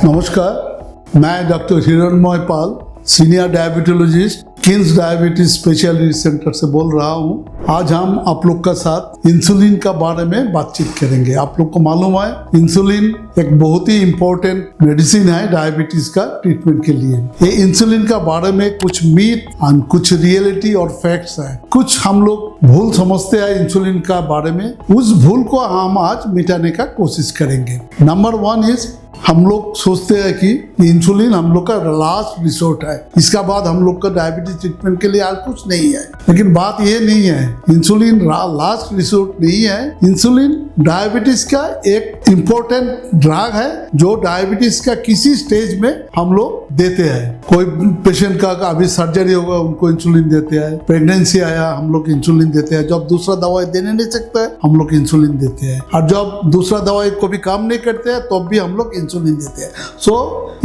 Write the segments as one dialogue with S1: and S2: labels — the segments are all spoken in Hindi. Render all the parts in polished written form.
S1: नमस्कार, मैं doctor Hiranmay Pal, senior diabetologist, Kings diabetes speciality centre से बोल रहा हूँ। आज हम आप लोग का साथ इंसुलिन का बारे में बातचीत करेंगे। आप लोग को मालूम है इंसुलिन एक बहुत ही इम्पोर्टेंट मेडिसिन है डायबिटीज का ट्रीटमेंट के लिए। ये इंसुलिन का बारे में कुछ मीथ और कुछ रियलिटी और फैक्ट्स है। कुछ हम लोग भूल समझते हैं इंसुलिन का बारे में, उस भूल को हम आज मिटाने का कोशिश करेंगे। नंबर 1 इज हम लोग सोचते हैं कि इंसुलिन हम लोग का लास्ट रिसोर्ट है, इसका बाद हम लोग का डायबिटीज ट्रीटमेंट के लिए आज कुछ नहीं है। लेकिन बात ये नहीं है, इंसुलिन लास्ट रिसोर्ट नहीं है। इंसुलिन डायबिटीज का एक इम्पोर्टेंट ड्रग है जो डायबिटीज का किसी स्टेज में हम लोग देते हैं। कोई पेशेंट का अभी सर्जरी होगा उनको इंसुलिन देते हैं, प्रेगनेंसी आया हम लोग इंसुलिन देते हैं, जब दूसरा दवाई देने नहीं सकता है हम लोग इंसुलिन देते हैं, और जब दूसरा दवाई को भी काम नहीं करते हैं तो भी हम लोग इंसुलिन देते हैं। So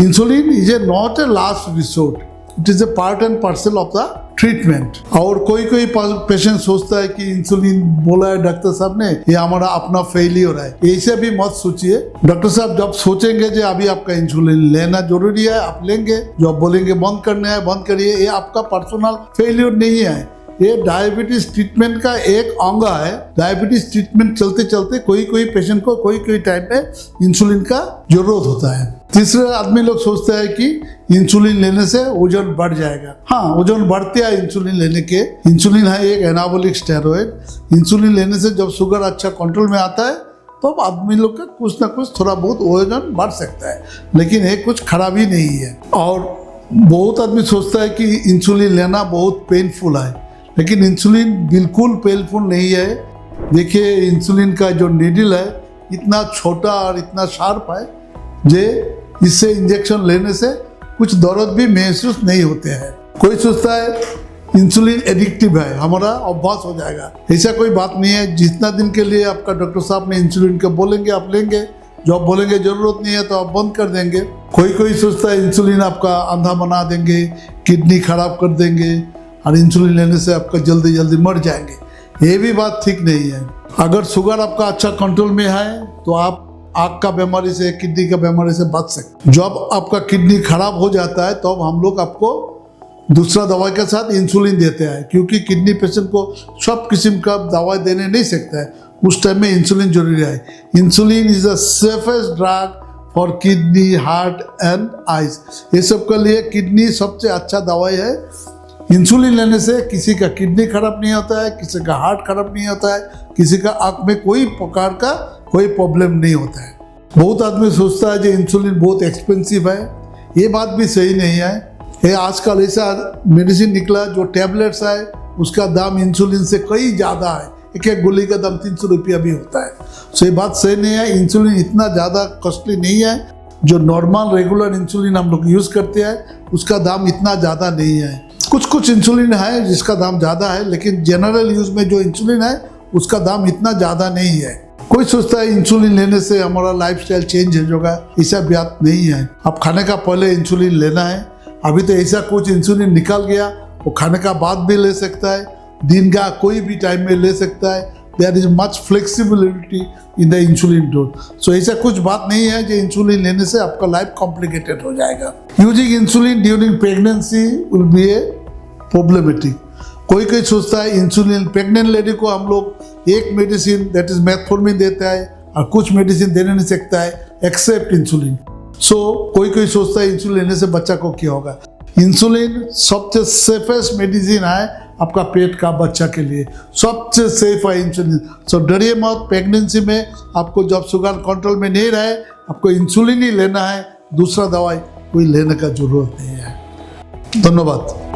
S1: insulin is a not a last resort, it is a part and parcel of the treatment. और कोई पेशेंट सोचता है कि इंसुलिन बोला है डॉक्टर साहब ने, ये हमारा अपना फेलियर है। ऐसे भी मत सोचिए। डॉक्टर साहब जब सोचेंगे कि अभी आपका इंसुलिन लेना जरूरी है, आप लेंगे। जो आप बोलेंगे बंद करना है बंद करिए, ये आपका पर्सनल फेलियर नहीं है, ये डायबिटीज ट्रीटमेंट का एक अंग है। डायबिटीज ट्रीटमेंट चलते चलते कोई पेशेंट को कोई टाइम पे इंसुलिन का जरूरत होता है। तीसरे आदमी लोग सोचते हैं कि इंसुलिन लेने से वजन बढ़ जाएगा। हाँ, वजन बढ़ते हैं इंसुलिन लेने के। इंसुलिन है एक एनाबॉलिक स्टेरॉइड। इंसुलिन लेने से जब शुगर अच्छा कंट्रोल में आता है तो आदमी लोग का कुछ ना कुछ थोड़ा बहुत वजन बढ़ सकता है, लेकिन ये कुछ खराबी नहीं है। और बहुत आदमी सोचता है कि इंसुलिन लेना बहुत पेनफुल है, लेकिन इंसुलिन बिल्कुल पेनफुल नहीं है। देखिए इंसुलिन का जो नीडल है इतना छोटा और इतना शार्प है जे इससे इंजेक्शन लेने से कुछ दर्द भी महसूस नहीं होते हैं। कोई सोचता है इंसुलिन एडिक्टिव है, हमारा अभ्यास हो जाएगा। ऐसा कोई बात नहीं है। जितना दिन के लिए आपका डॉक्टर साहब ने इंसुलिन के बोलेंगे आप लेंगे, जो आप बोलेंगे जरूरत नहीं है तो आप बंद कर देंगे। कोई सोचता है इंसुलिन आपका अंधा बना देंगे, किडनी खराब कर देंगे और इंसुलिन लेने से आपका जल्दी मर जाएंगे। ये भी बात ठीक नहीं है। अगर शुगर आपका अच्छा कंट्रोल में है तो आप आँख का बीमारी से, किडनी का बीमारी से बच सकते। जब आपका किडनी खराब हो जाता है तो हम लोग आपको दूसरा दवाई के साथ इंसुलिन देते हैं, क्योंकि किडनी पेशेंट को सब किस्म का दवाई देने नहीं सकता है, उस टाइम में इंसुलिन जरूरी है। Insulin is the safest drug for kidney, heart and eyes. ये सब के लिए किडनी सबसे अच्छा दवाई है। इंसुलिन लेने से किसी का किडनी खराब नहीं होता है, किसी का हार्ट खराब नहीं होता है, किसी का आँख में कोई प्रकार का कोई प्रॉब्लम नहीं होता है। बहुत आदमी सोचता है कि इंसुलिन बहुत एक्सपेंसिव है, ये बात भी सही नहीं है। ये आजकल ऐसा मेडिसिन निकला जो टैबलेट्स है उसका दाम इंसुलिन से कई ज़्यादा है, एक गोली का दाम 300 रुपया भी होता है। सो ये बात सही नहीं है। इंसुलिन इतना ज़्यादा कॉस्टली नहीं है। जो नॉर्मल रेगुलर इंसुलिन हम लोग यूज़ करते हैं उसका दाम इतना ज़्यादा नहीं है। कुछ इंसुलिन है जिसका दाम ज़्यादा है, लेकिन जनरल यूज में जो इंसुलिन है उसका दाम इतना ज़्यादा नहीं है। कोई सोचता है इंसुलिन लेने से हमारा लाइफस्टाइल चेंज हो जाएगा, ऐसा बात नहीं है। आप खाने का पहले इंसुलिन लेना है। अभी तो ऐसा कुछ इंसुलिन निकल गया, वो खाने का बाद भी ले सकता है, दिन का कोई भी टाइम में ले सकता है। There is much flexibility in the insulin dose. So ऐसा कुछ बात नहीं है कि इंसुलिन लेने से आपका लाइफ कॉम्प्लिकेटेड हो जाएगा। Using insulin during pregnancy will be A problematic. कोई सोचता है इंसुलिन, प्रेग्नेंट लेडी को हम लोग एक मेडिसिन दैट इज मेथफॉर्मिन देता है और कुछ मेडिसिन देने नहीं सकता है एक्सेप्ट इंसुलिन। सो कोई सोचता है इंसुलिन लेने से बच्चा को क्या होगा। इंसुलिन सबसे सेफेस्ट मेडिसिन है आपका पेट का बच्चा के लिए, सबसे सेफ है इंसुलिन। सो डरिए मत। प्रेगनेंसी में आपको जब शुगर कंट्रोल में नहीं रहे आपको इंसुलिन ही लेना है, दूसरा दवाई कोई लेने का जरूरत नहीं है। धन्यवाद।